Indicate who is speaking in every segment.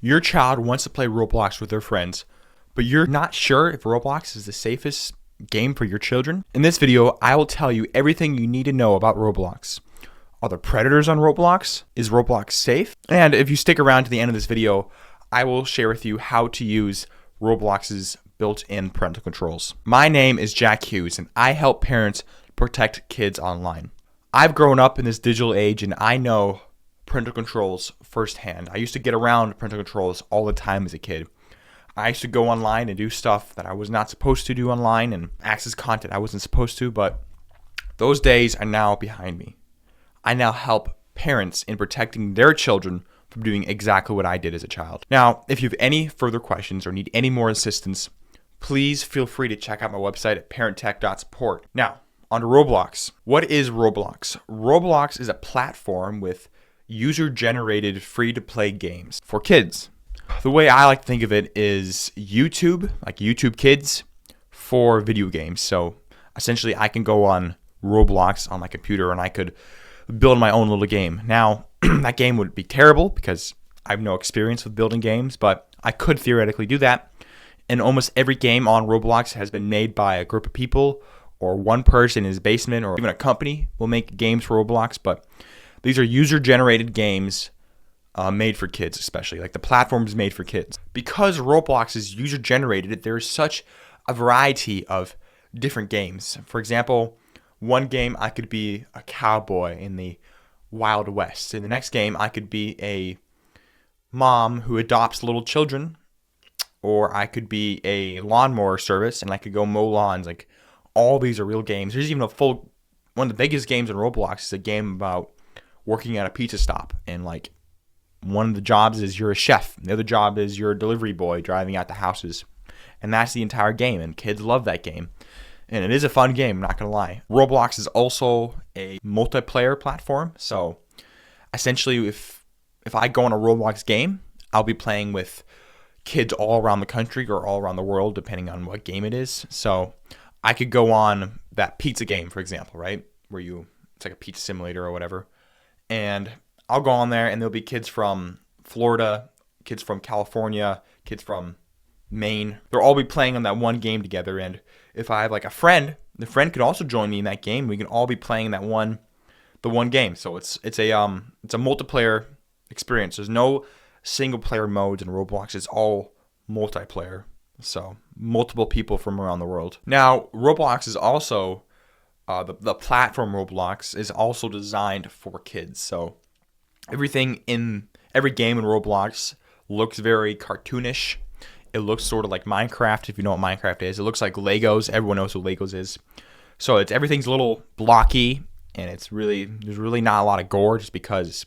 Speaker 1: Your child wants to play Roblox with their friends, but you're not sure if Roblox is the safest game for your children? In this video, I will tell you everything you need to know about Roblox. Are there predators on Roblox? Is Roblox safe? And if you stick around to the end of this video, I will share with you how to use Roblox's built-in parental controls. My name is Jack Hughes, and I help parents protect kids online. I've grown up in this digital age, and I know parental controls firsthand. I used to get around parental controls all the time as a kid. I used to go online and do stuff that I was not supposed to do online and access content I wasn't supposed to, but those days are now behind me. I now help parents in protecting their children from doing exactly what I did as a child. Now, if you have any further questions or need any more assistance, please feel free to check out my website at parenttech.support. Now, on to Roblox. What is Roblox? Roblox is a platform with user-generated free-to-play games for kids. The way I like to think of it is YouTube, like YouTube Kids, for video games. So essentially I can go on Roblox on my computer and I could build my own little game. Now, that game would be terrible because I have no experience with building games, but I could theoretically do that. And almost every game on Roblox has been made by a group of people or one person in his basement, or even a company will make games for Roblox, but these are user-generated games made for kids, especially. Like, the platform is made for kids. Because Roblox is user-generated, there's such a variety of different games. For example, one game I could be a cowboy in the Wild West. In the next game, I could be a mom who adopts little children, or I could be a lawnmower service and I could go mow lawns. Like, all these are real games. There's even one of the biggest games in Roblox is a game about working at a pizza stop, and like one of the jobs is you're a chef, the other job is you're a delivery boy driving out the houses, and that's the entire game, and kids love that game, and it is a fun game, I'm not gonna lie. Roblox is also a multiplayer platform, so essentially if I go on a Roblox game, I'll be playing with kids all around the country or all around the world depending on what game it is. So I could go on that pizza game, for example, right, where it's like a pizza simulator or whatever. And I'll go on there and there'll be kids from Florida, kids from California, kids from Maine. They'll all be playing on that one game together. And if I have like a friend, the friend could also join me in that game. We can all be playing the one game. So it's a multiplayer experience. There's no single player modes in Roblox. It's all multiplayer. So multiple people from around the world. Now, Roblox is also the platform Roblox is also designed for kids. So everything in every game in Roblox looks very cartoonish. It looks sort of like Minecraft, if you know what Minecraft is. It looks like Legos. Everyone knows what Legos is. So everything's a little blocky, and there's really not a lot of gore, just because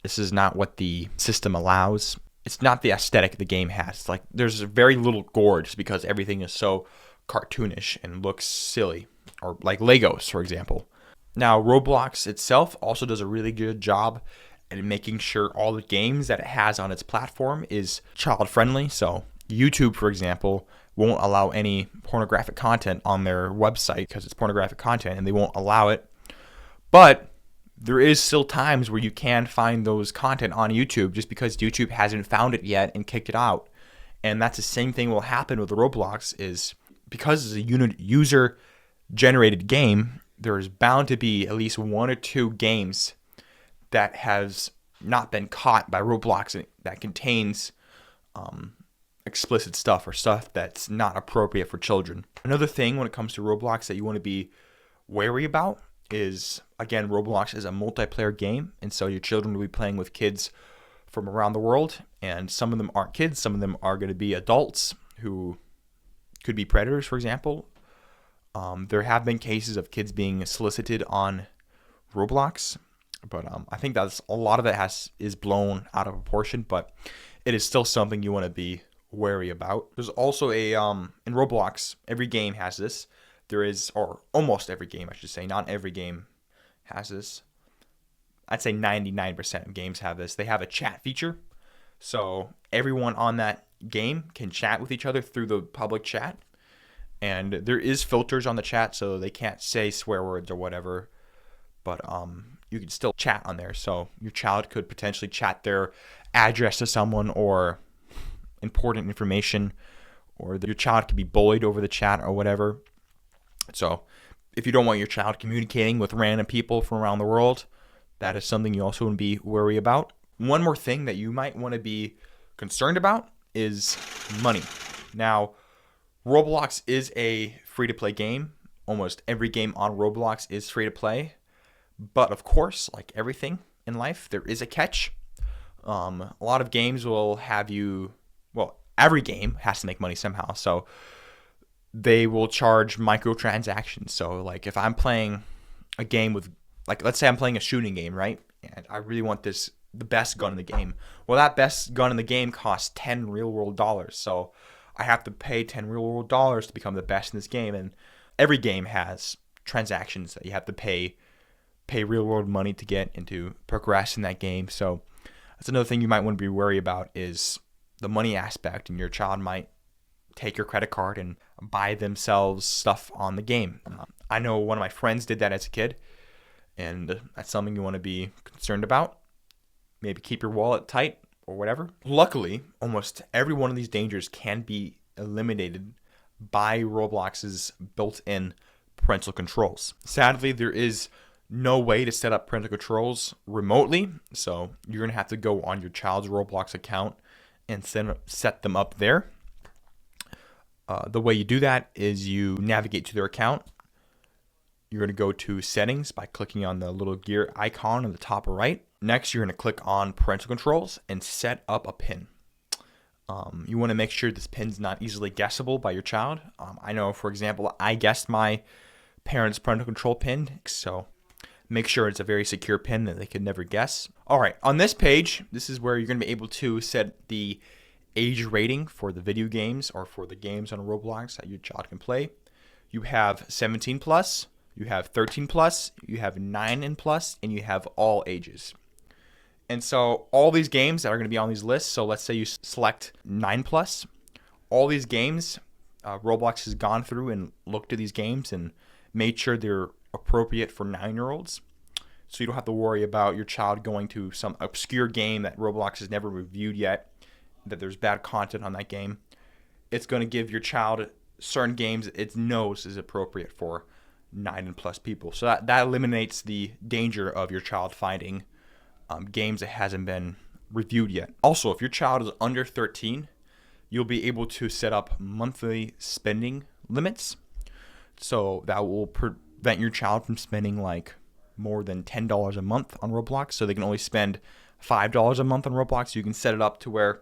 Speaker 1: this is not what the system allows. It's not the aesthetic the game has. It's like there's very little gore just because everything is so cartoonish and looks silly. Or like Legos, for example. Now, Roblox itself also does a really good job at making sure all the games that it has on its platform is child-friendly. So YouTube, for example, won't allow any pornographic content on their website because it's pornographic content and they won't allow it. But there is still times where you can find those content on YouTube just because YouTube hasn't found it yet and kicked it out. And that's the same thing will happen with Roblox, is because it's a user-generated game, there's bound to be at least one or two games that has not been caught by Roblox that contains explicit stuff or stuff that's not appropriate for children. Another thing when it comes to Roblox that you want to be wary about is, again, Roblox is a multiplayer game, and so your children will be playing with kids from around the world, and some of them aren't kids, some of them are going to be adults who could be predators, for example. There have been cases of kids being solicited on Roblox, but I think that's a lot of it is blown out of proportion, but it is still something you want to be wary about. There's also in Roblox, every game has this. Or almost every game, I should say. Not every game has this. I'd say 99% of games have this. They have a chat feature, so everyone on that game can chat with each other through the public chat. And there is filters on the chat, so they can't say swear words or whatever. But you can still chat on there. So your child could potentially chat their address to someone or important information, or your child could be bullied over the chat or whatever. So if you don't want your child communicating with random people from around the world, that is something you also want to be worried about. One more thing that you might want to be concerned about is money. Now, Roblox is a free-to-play game. Almost every game on Roblox is free-to-play. But of course, like everything in life, there is a catch. A lot of games will have you, well, every game has to make money somehow. So they will charge microtransactions. So like if I'm playing a game with, like let's say I'm playing a shooting game, right? And I really want the best gun in the game. Well, that best gun in the game costs 10 real world dollars. So I have to pay 10 real world dollars to become the best in this game. And every game has transactions that you have to pay real world money to get and to progress in that game. So that's another thing you might want to be worried about is the money aspect, and your child might take your credit card and buy themselves stuff on the game. I know one of my friends did that as a kid, and that's something you want to be concerned about. Maybe keep your wallet tight or whatever. Luckily, almost every one of these dangers can be eliminated by Roblox's built-in parental controls. Sadly, there is no way to set up parental controls remotely, so you're going to have to go on your child's Roblox account and set them up there. The way you do that is you navigate to their account. You're going to go to settings by clicking on the little gear icon on the top right. Next, you're going to click on parental controls and set up a PIN. You want to make sure this PIN's not easily guessable by your child. I know, for example, I guessed my parents' parental control PIN, so make sure it's a very secure PIN that they could never guess. All right, on this page, this is where you're going to be able to set the age rating for the video games or for the games on Roblox that your child can play. You have 17 plus, you have 13 plus, you have 9 and plus, and you have all ages. And so all these games that are going to be on these lists, so let's say you select 9 plus, all these games, Roblox has gone through and looked at these games and made sure they're appropriate for 9-year-olds. So you don't have to worry about your child going to some obscure game that Roblox has never reviewed yet, that there's bad content on that game. It's going to give your child certain games it knows is appropriate for 9 and plus people. So that eliminates the danger of your child finding games that hasn't been reviewed yet. Also, if your child is under 13, you'll be able to set up monthly spending limits. So that will prevent your child from spending like more than $10 a month on Roblox. So they can only spend $5 a month on Roblox. You can set it up to where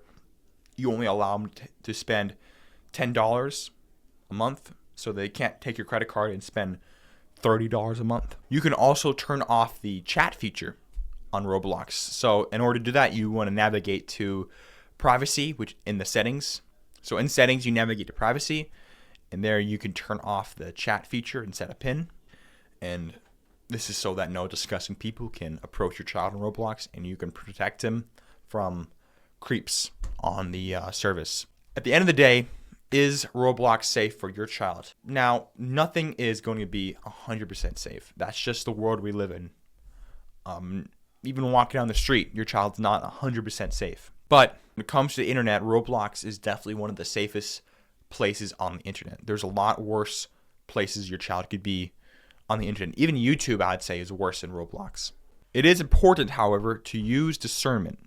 Speaker 1: you only allow them to spend $10 a month. So they can't take your credit card and spend $30 a month. You can also turn off the chat feature on Roblox. So in order to do that, you want to navigate to privacy, which in the settings. So in settings, you navigate to privacy, and there you can turn off the chat feature and set a PIN. And this is so that no disgusting people can approach your child on Roblox, and you can protect him from creeps on the service. At the end of the day, is Roblox safe for your child? Now, nothing is going to be 100% safe. That's just the world we live in. Even walking down the street, your child's not 100% safe. But when it comes to the internet, Roblox is definitely one of the safest places on the internet. There's a lot worse places your child could be on the internet. Even YouTube, I'd say, is worse than Roblox. It is important, however, to use discernment.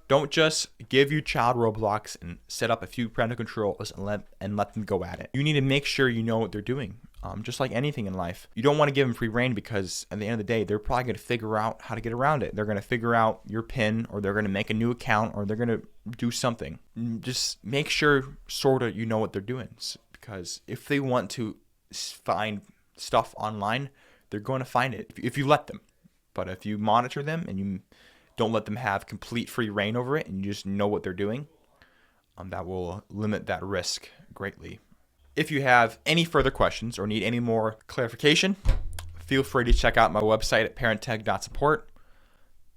Speaker 1: Don't just give your child Roblox and set up a few parental controls and let them go at it. You need to make sure you know what they're doing. Just like anything in life, you don't want to give them free reign, because at the end of the day, they're probably going to figure out how to get around it. They're going to figure out your PIN, or they're going to make a new account, or they're going to do something. Just make sure sort of you know what they're doing, because if they want to find stuff online, they're going to find it if you let them. But if you monitor them and you don't let them have complete free reign over it, and you just know what they're doing, that will limit that risk greatly. If you have any further questions or need any more clarification, feel free to check out my website at parenttech.support.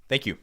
Speaker 1: Thank you.